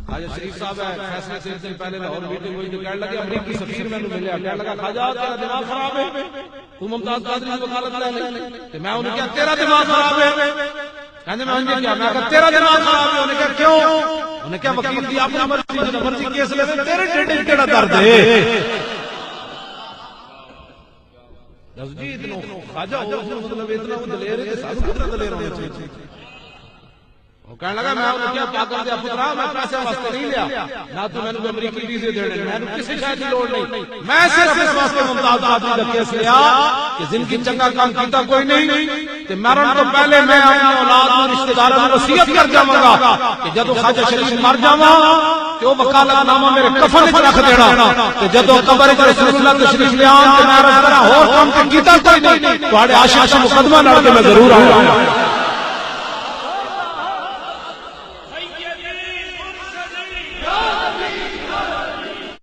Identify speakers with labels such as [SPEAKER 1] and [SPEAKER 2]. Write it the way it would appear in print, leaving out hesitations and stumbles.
[SPEAKER 1] خواجہ شریف صاحب ہے فیصلے سے دن پہلے لاہور میٹنگ ہوئی تو کہنے لگے امریکی سفیر میں ملیا کہنے لگا خواجہ تیرا دماغ خراب ہے تو ممتاز قادری کی وکالت لے لے کہ میں انہیں کہا تیرا دماغ خراب ہے کہنے میں انہیں کیا میں کہا تیرا دماغ خراب ہے انہیں کہا کیوں انہیں کہا وکیل دی اپنی مرضی کیس لے تیرے ٹیڑے کیڑا درد ہے جی اتنا خواجہ ہو مطلب اتنا وہ دلیر ہے کہ ساتھ کتنا دلیر ہونا چاہیے وہ کہنے لگا میں انہوں نے کیا پاکر دیا پترا میں پیسے واسطے نہیں لیا نہ تو میں نے امریکی ویزے دینے میں نے کسی شاید کی لوڑ نہیں میں صرف اس واسطے ممتاز قادری کا کیس لیا کہ جن کی چنگا کام کیتا کوئی نہیں کہ مرن تو پہلے میں اپنی اولاد اور رشتہ داروں کو وصیت کر جاواں گا کہ جدوں خواجہ شریف مر جاواں کہ وہ وکالت نامہ میرے کفن وچ رکھ دینا کہ جدوں قبر وچ رسول اللہ تشریف لے آن تے میں رب ہور کام کیتا کوئی نہیں تواڈے عاشق مقدمہ لڑ کے میں ضرور آؤں گا